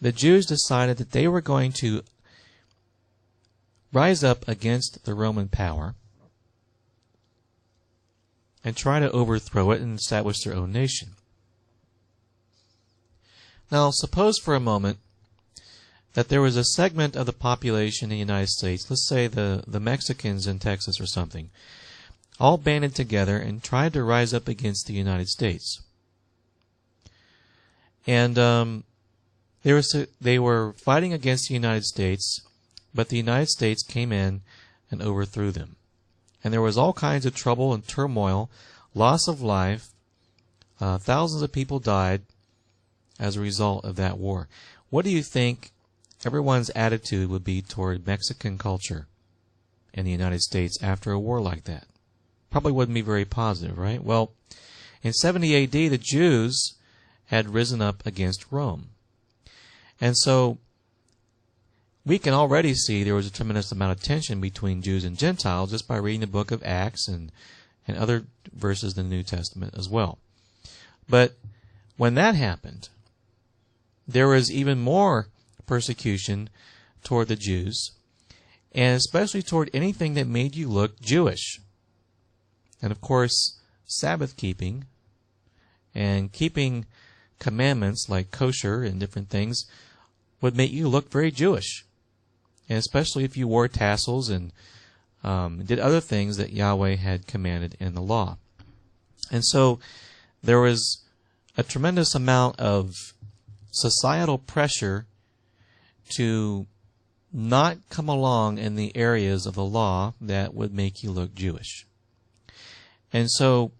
the Jews decided that they were going to rise up against the Roman power and try to overthrow it and establish their own nation. Now, suppose for a moment that there was a segment of the population in the United States, let's say the Mexicans in Texas or something, all banded together and tried to rise up against the United States. And they were fighting against the United States, but the United States came in and overthrew them. And there was all kinds of trouble and turmoil, loss of life. Thousands of people died as a result of that war. What do you think everyone's attitude would be toward Mexican culture in the United States after a war like that? Probably wouldn't be very positive, right? Well, in 70 A.D., the Jews had risen up against Rome. And so we can already see there was a tremendous amount of tension between Jews and Gentiles just by reading the book of Acts and other verses in the New Testament as well. But when that happened, there was even more persecution toward the Jews, and especially toward anything that made you look Jewish. And of course, Sabbath keeping and keeping commandments like kosher and different things would make you look very Jewish. And especially if you wore tassels and did other things that Yahweh had commanded in the law. And so there was a tremendous amount of societal pressure to not come along in the areas of the law that would make you look Jewish. And so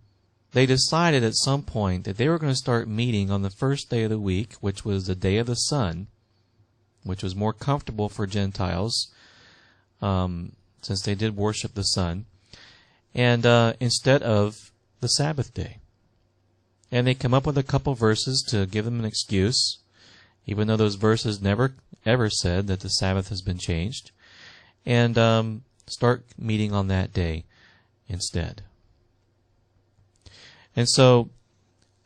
they decided at some point that they were going to start meeting on the first day of the week, which was the day of the sun, which was more comfortable for Gentiles, since they did worship the sun, and instead of the Sabbath day. And they come up with a couple verses to give them an excuse, even though those verses never ever said that the Sabbath has been changed, and start meeting on that day instead. And so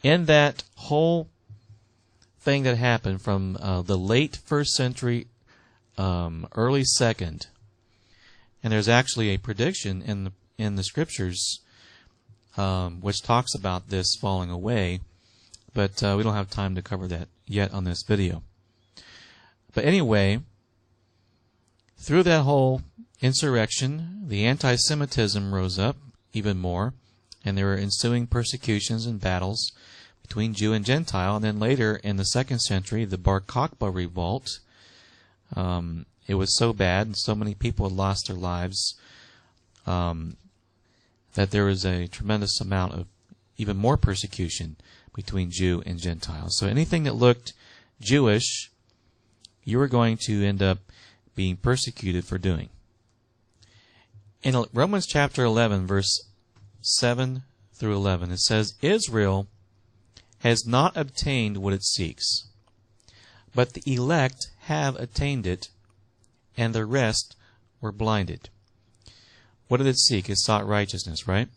in that whole thing that happened from the late first century, early second, and there's actually a prediction in the scriptures which talks about this falling away, but we don't have time to cover that yet on this video. But anyway, through that whole insurrection, the anti-Semitism rose up even more, and there were ensuing persecutions and battles between Jew and Gentile. And then later in the 2nd century, the Bar Kokhba revolt. It was so bad and so many people had lost their lives that there was a tremendous amount of even more persecution between Jew and Gentile. So anything that looked Jewish, you were going to end up being persecuted for doing. In Romans chapter 11, verse 7 through 11, it says, Israel has not obtained what it seeks, but the elect have attained it, and the rest were blinded. What did it seek? It sought righteousness, right?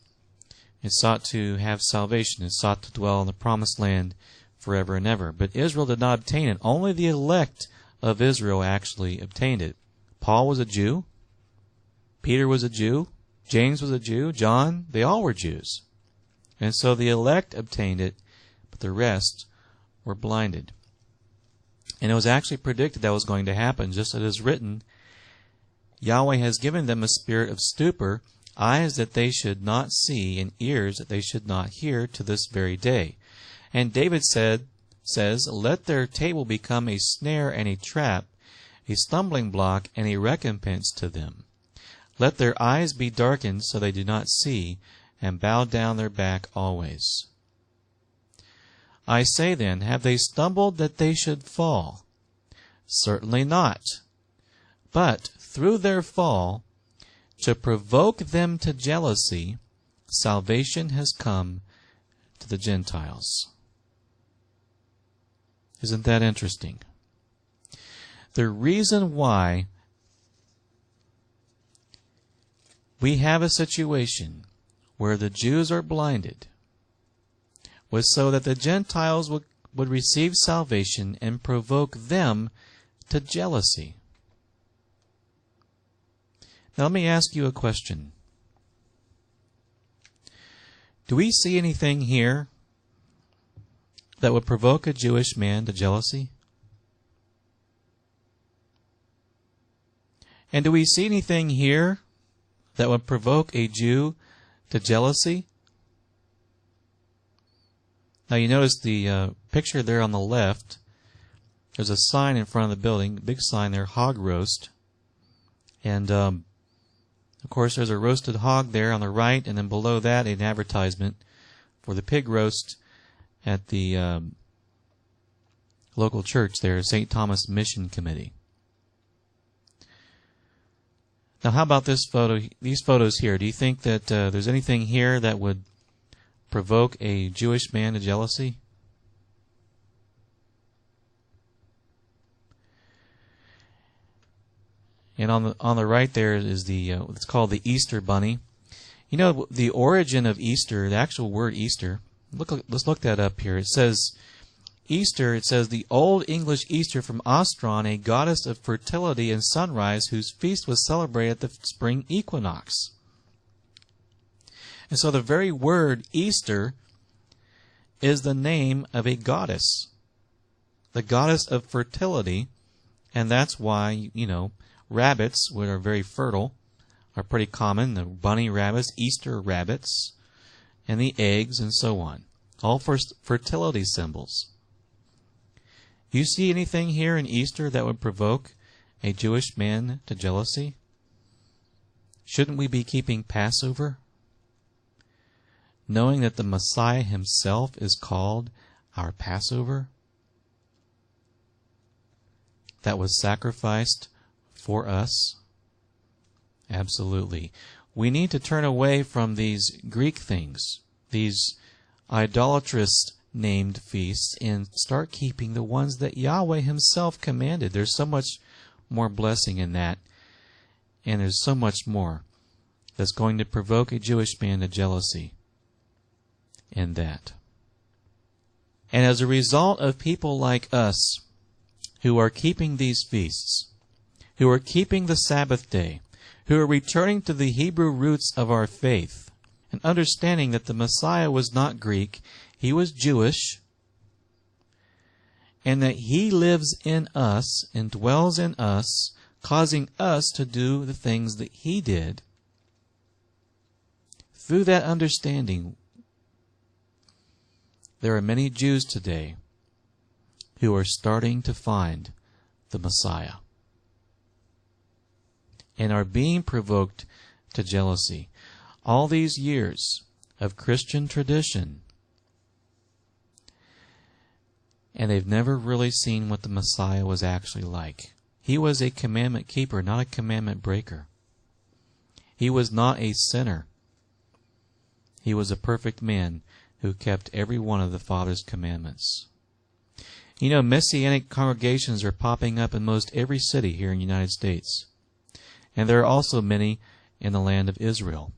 It sought to have salvation. It sought to dwell in the promised land forever and ever. But Israel did not obtain it. Only the elect of Israel actually obtained it. Paul was a Jew. Peter was a Jew. James was a Jew. John, they all were Jews. And so the elect obtained it, but the rest were blinded. And it was actually predicted that was going to happen, just as it is written, Yahweh has given them a spirit of stupor, eyes that they should not see, and ears that they should not hear, to this very day. And David says, Let their table become a snare and a trap, a stumbling block and a recompense to them. Let their eyes be darkened so they do not see, and bow down their back always. I say then, have they stumbled that they should fall? Certainly not. But through their fall, to provoke them to jealousy, salvation has come to the Gentiles. Isn't that interesting? The reason why we have a situation where the Jews are blinded was so that the Gentiles would would receive salvation and provoke them to jealousy. Now let me ask you a question. Do we see anything here that would provoke a Jewish man to jealousy? And do we see anything here that would provoke a Jew to jealousy? Now you notice the picture there on the left. There's a sign in front of the building, big sign there, hog roast. And of course there's a roasted hog there on the right, and then below that an advertisement for the pig roast at the local church there, St. Thomas Mission Committee. Now how about this photo, these photos here? Do you think that there's anything here that would provoke a Jewish man to jealousy? And on the right there is the it's called the Easter bunny. You know the origin of Easter, the actual word Easter. Let's look that up here. It says Easter. It says the Old English Easter from Ostron, a goddess of fertility and sunrise, whose feast was celebrated at the spring equinox. And so the very word Easter is the name of a goddess, the goddess of fertility, and that's why, rabbits, which are very fertile, are pretty common. The bunny rabbits, Easter rabbits, and the eggs, and so on. All for fertility symbols. You see anything here in Easter that would provoke a Jewish man to jealousy? Shouldn't we be keeping Passover, knowing that the Messiah himself is called our Passover, that was sacrificed for us? Absolutely. We need to turn away from these Greek things, these idolatrous named feasts, and start keeping the ones that Yahweh himself commanded. There's so much more blessing in that, and there's so much more that's going to provoke a Jewish man to jealousy in that. And as a result of people like us who are keeping these feasts, who are keeping the Sabbath day, who are returning to the Hebrew roots of our faith, and understanding that the Messiah was not Greek, he was Jewish, and that he lives in us and dwells in us, causing us to do the things that he did. Through that understanding, there are many Jews today who are starting to find the Messiah and are being provoked to jealousy. All these years of Christian tradition, and they've never really seen what the Messiah was actually like. He was a commandment keeper, not a commandment breaker. He was not a sinner. He was a perfect man who kept every one of the Father's commandments. Messianic congregations are popping up in most every city here in the United States. And there are also many in the land of Israel.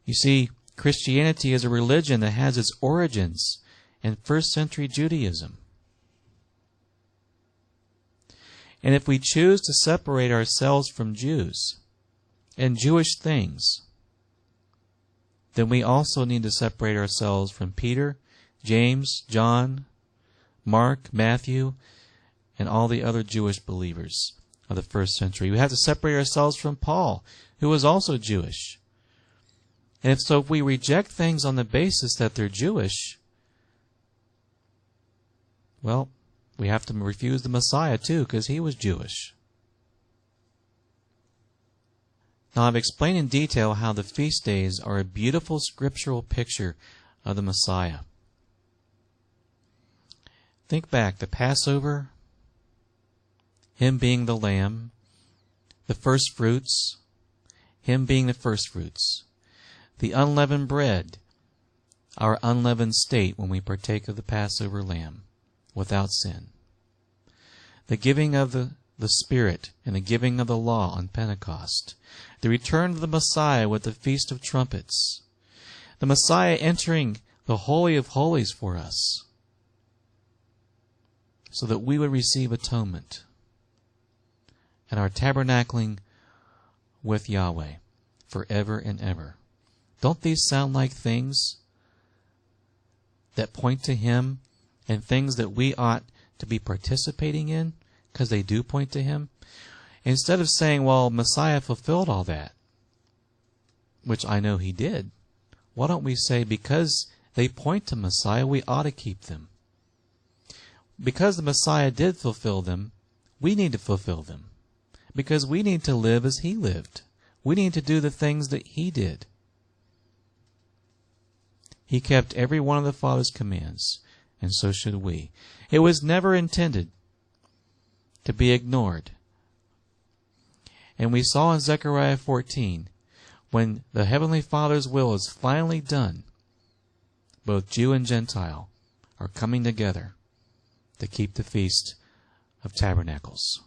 You see, Christianity is a religion that has its origins in first century Judaism. And if we choose to separate ourselves from Jews and Jewish things, then we also need to separate ourselves from Peter, James, John, Mark, Matthew, and all the other Jewish believers of the first century. We have to separate ourselves from Paul, who was also Jewish. And if we reject things on the basis that they're Jewish, well, we have to refuse the Messiah too, because he was Jewish. Now, I've explained in detail how the feast days are a beautiful scriptural picture of the Messiah. Think back, the Passover, him being the lamb, the first fruits, him being the first fruits, the unleavened bread, our unleavened state when we partake of the Passover lamb, without sin, the giving of the Spirit and the giving of the law on Pentecost, the return of the Messiah with the Feast of Trumpets, the Messiah entering the Holy of Holies for us, so that we would receive atonement and our tabernacling with Yahweh forever and ever. Don't these sound like things that point to Him and things that we ought to be participating in because they do point to Him? Instead of saying, well, Messiah fulfilled all that, which I know He did, why don't we say because they point to Messiah, we ought to keep them? Because the Messiah did fulfill them, we need to fulfill them. Because we need to live as He lived. We need to do the things that He did. He kept every one of the Father's commands, and so should we. It was never intended to be ignored. And we saw in Zechariah 14, when the Heavenly Father's will is finally done, both Jew and Gentile are coming together to keep the Feast of Tabernacles.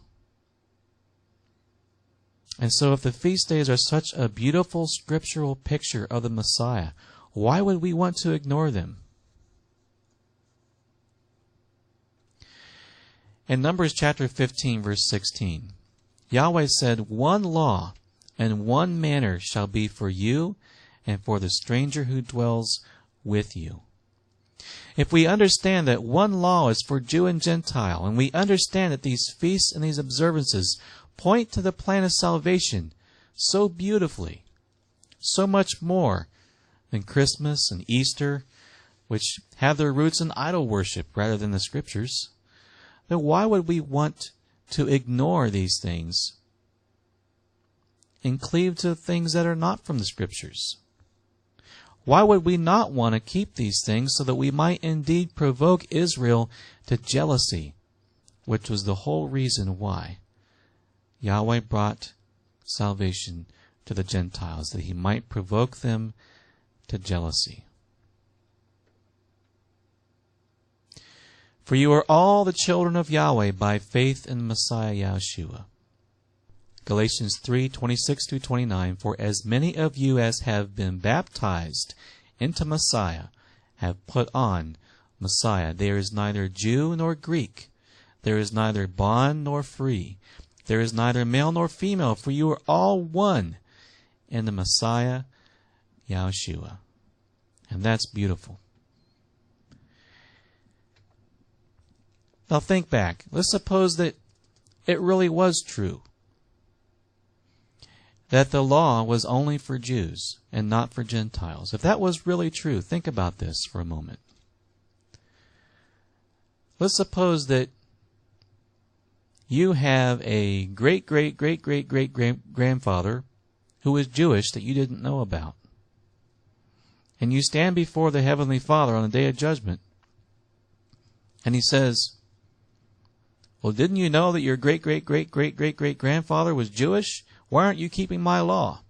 And so if the feast days are such a beautiful scriptural picture of the Messiah, why would we want to ignore them? In Numbers chapter 15, verse 16, Yahweh said, "One law and one manner shall be for you and for the stranger who dwells with you." If we understand that one law is for Jew and Gentile, and we understand that these feasts and these observances point to the plan of salvation so beautifully, so much more than Christmas and Easter, which have their roots in idol worship rather than the Scriptures, then why would we want to ignore these things and cleave to things that are not from the Scriptures? Why would we not want to keep these things so that we might indeed provoke Israel to jealousy, which was the whole reason why Yahweh brought salvation to the Gentiles, that He might provoke them to jealousy? For you are all the children of Yahweh by faith in Messiah Yahshua. Galatians 3:26-29, for as many of you as have been baptized into Messiah have put on Messiah. There is neither Jew nor Greek. There is neither bond nor free. There is neither male nor female, for you are all one in the Messiah Yahshua. And that's beautiful. Now think back. Let's suppose that it really was true, that the law was only for Jews and not for Gentiles. If that was really true, think about this for a moment. Let's suppose that you have a great-great-great-great-great-grandfather who was Jewish that you didn't know about. And you stand before the Heavenly Father on the Day of Judgment, and He says, well, didn't you know that your great-great-great-great-great-great-grandfather was Jewish? Why aren't you keeping my law?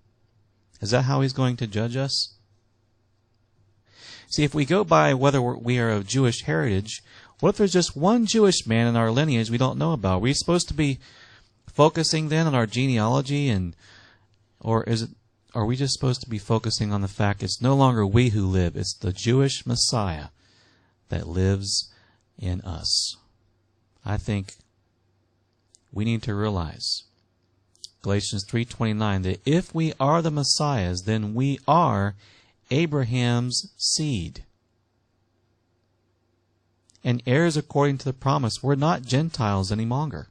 Is that how He's going to judge us? See, if we go by whether we are of Jewish heritage, what if there's just one Jewish man in our lineage we don't know about? Are we supposed to be focusing then on our genealogy, or are we just supposed to be focusing on the fact it's no longer we who live, it's the Jewish Messiah that lives in us? I think we need to realize, Galatians 3:29, that if we are the Messiahs, then we are Abraham's seed and heirs according to the promise. We're not Gentiles any longer.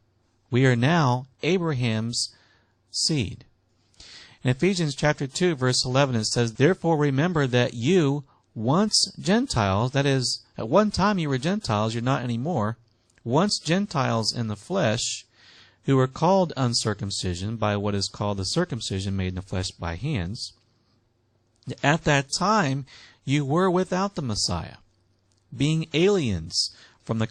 We are now Abraham's seed. In Ephesians chapter 2, verse 11, it says, therefore remember that you, once Gentiles, that is, at one time you were Gentiles, you're not anymore, once Gentiles in the flesh, who were called uncircumcision by what is called the circumcision made in the flesh by hands, at that time you were without the Messiah, being aliens from the